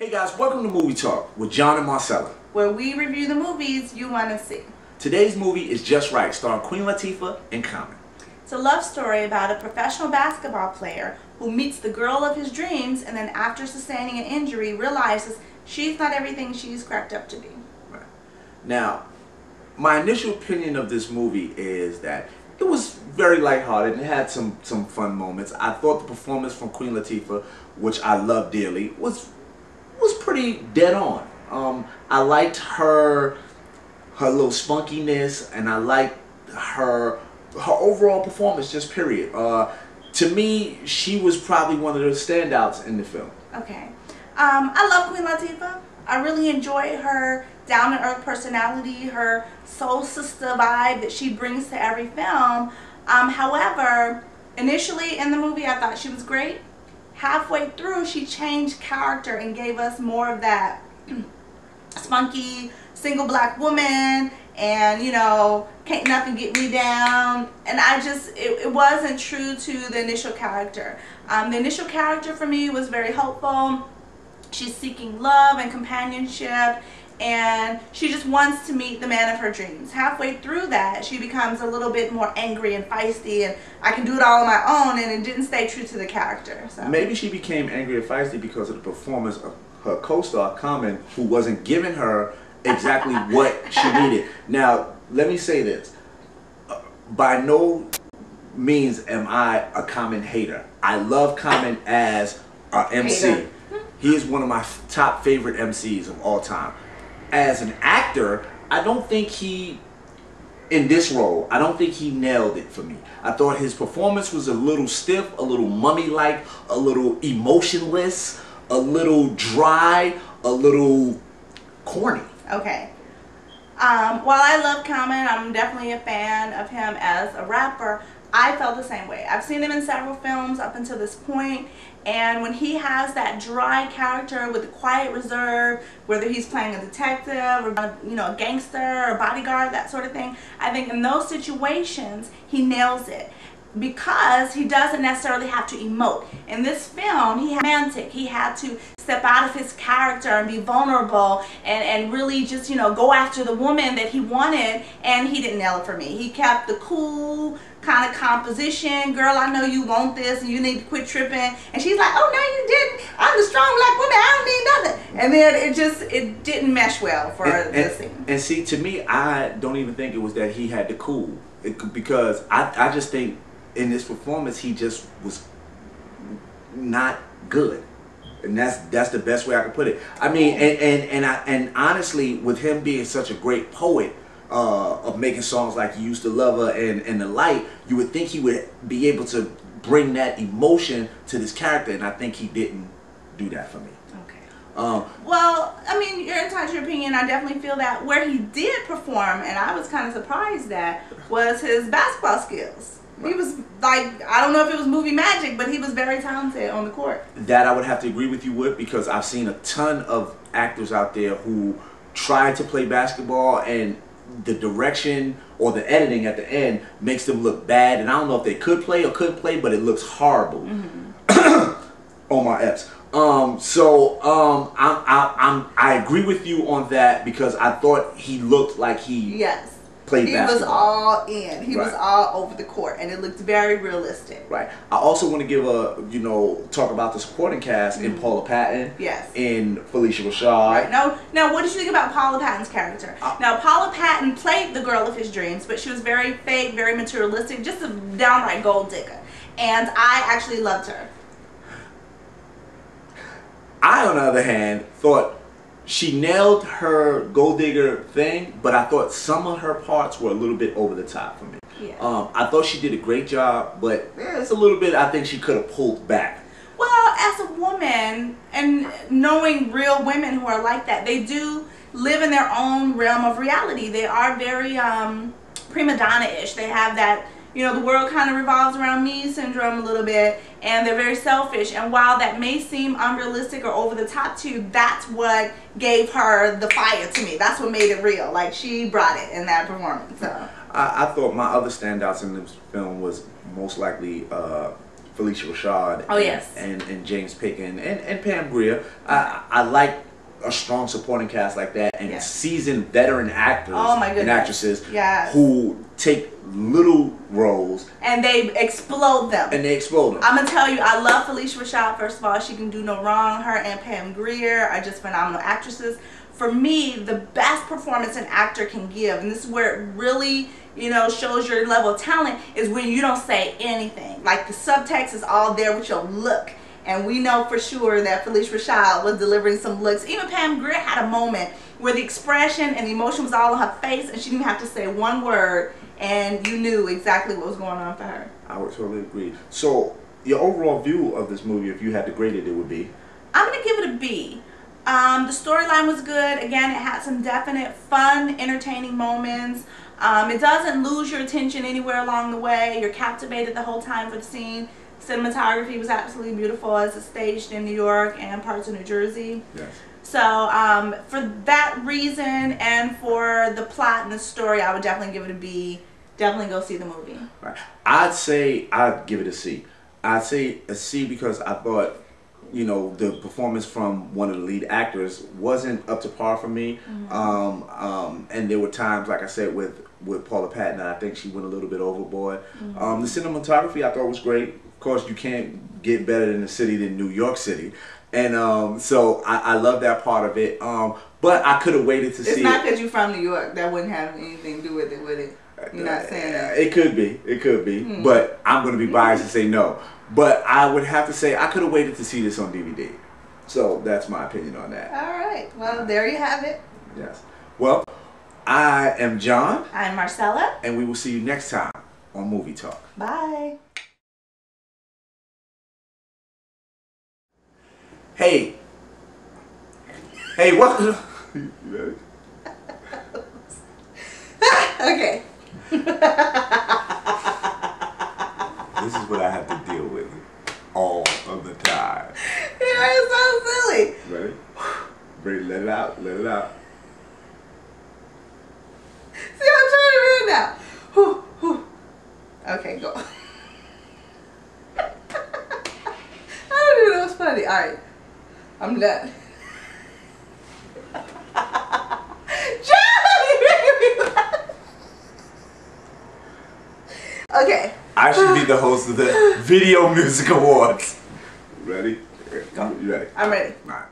Hey guys, welcome to Movie Talk with John and Marcella, where we review the movies you want to see. Today's movie is Just Right, starring Queen Latifah and Common. It's a love story about a professional basketball player who meets the girl of his dreams and then after sustaining an injury realizes she's not everything she's cracked up to be. Right. Now, my initial opinion of this movie is that it was very lighthearted and it had some fun moments. I thought the performance from Queen Latifah, which I love dearly, was pretty dead on. I liked her little spunkiness, and I liked her overall performance, just period. To me, she was probably one of the standouts in the film. Okay. I love Queen Latifah. I really enjoy her down-to-earth personality, her soul sister vibe that she brings to every film. However, initially in the movie, I thought she was great. Halfway through, she changed character and gave us more of that spunky, single black woman, and, you know, can't nothing get me down. And it wasn't true to the initial character. The initial character for me was very hopeful. She's seeking love and companionship, and she just wants to meet the man of her dreams. Halfway through that, she becomes a little bit more angry and feisty, and I can do it all on my own, and it didn't stay true to the character. So maybe she became angry and feisty because of the performance of her co-star Common, who wasn't giving her exactly what she needed. Now, let me say this. By no means am I a Common hater. I love Common as an MC. He is one of my top favorite MCs of all time. As an actor, I don't think in this role, I don't think he nailed it for me. I thought his performance was a little stiff, a little mummy-like, a little emotionless, a little dry, a little corny. Okay. While I love Common, I'm definitely a fan of him as a rapper. I felt the same way. I've seen him in several films up until this point, and when he has that dry character with the quiet reserve, whether he's playing a detective or, you know, a gangster or bodyguard, that sort of thing, I think in those situations he nails it because he doesn't necessarily have to emote. In this film, he had romantic. He had to step out of his character and be vulnerable and really just, you know, go after the woman that he wanted, and he didn't nail it for me. He kept the cool kind of composition. Girl, I know you want this and you need to quit tripping. And she's like, oh, no, you didn't. I'm the strong black woman. I don't need nothing. And then it didn't mesh well for the scene. And see, to me, I don't even think it was that he had the cool. Because I just think in this performance, he just was not good. And that's the best way I can put it. I mean, and honestly, with him being such a great poet, of making songs like You Used to Love Her and The Light, you would think he would be able to bring that emotion to this character, and I think he didn't do that for me. Okay. Well, I mean, you're entitled to your opinion. I definitely feel that where he did perform, and I was kind of surprised at, was his basketball skills. Right. He was like, I don't know if it was movie magic, but he was very talented on the court. That I would have to agree with you with, because I've seen a ton of actors out there who tried to play basketball, and the direction or the editing at the end makes them look bad, and I don't know if they could play or couldn't play, but it looks horrible. On my F's. I agree with you on that, because I thought he looked like he played basketball. He was all in. He was all over the court, and it looked very realistic. Right. I also want to give talk about the supporting cast in Paula Patton. Yes. In Felicia Rashad. Right. Now, what did you think about Paula Patton's character? Now, Paula Patton played the girl of his dreams, but she was very fake, very materialistic, just a downright gold digger. And I actually loved her. I, on the other hand, thought she nailed her gold digger thing, but I thought some of her parts were a little bit over the top for me. Yeah. I thought she did a great job, but it's a little bit, I think she could have pulled back. Well, as a woman, and knowing real women who are like that, they do live in their own realm of reality. They are very prima donna-ish. They have that, you know, the world kind of revolves around me syndrome a little bit, and they're very selfish. And while that may seem unrealistic or over the top to you, that's what gave her the fire to me. That's what made it real. Like, she brought it in that performance. So I thought my other standouts in this film was most likely Felicia Rashad. Oh, yes. And James Pickens and Pam Grier. I like a strong supporting cast like that, and seasoned veteran actors and actresses who take little roles and they explode them. I'm gonna tell you, I love Felicia Rashad. First of all, she can do no wrong. Her and Pam Grier are just phenomenal actresses. For me, the best performance an actor can give, and this is where it really, you know, shows your level of talent, is when you don't say anything. Like the subtext is all there with your look. And we know for sure that Felicia Rashad was delivering some looks. Even Pam Grier had a moment where the expression and the emotion was all on her face, and she didn't have to say one word, and you knew exactly what was going on for her. I would totally agree. So, your overall view of this movie, if you had to grade it, it would be? I'm going to give it a B. The storyline was good. Again, it had some definite fun, entertaining moments. It doesn't lose your attention anywhere along the way. You're captivated the whole time for the scene. Cinematography was absolutely beautiful as it's staged in New York and parts of New Jersey. Yes. So for that reason and for the plot and the story, I would definitely give it a B. Definitely go see the movie. Right. I'd give it a C. I'd say a C because I thought, you know, the performance from one of the lead actors wasn't up to par for me. And there were times, like I said, with Paula Patton, I think she went a little bit overboard. The cinematography I thought was great. Of course, you can't get better in the city than New York City. And so I love that part of it. But I could have waited to see it. It's not because you're from New York. That wouldn't have anything to do with it, would it? You're not saying that. It could be. It could be. But I'm going to be biased and say no. But I would have to say I could have waited to see this on DVD. So that's my opinion on that. All right. Well, there you have it. Yes. Well, I am John. I'm Marcella. And we will see you next time on Movie Talk. Bye. Hey. Hey, what? You ready? Okay. This is what I have to deal with all of the time. You're so silly. Ready? Ready? Let it out. Let it out. See, I'm trying to do it now. Whew, whew. Okay, go. I don't know. That was funny. All right. I'm done. Okay. I should be the host of the Video Music Awards. Ready? Go. You ready? I'm ready. All right.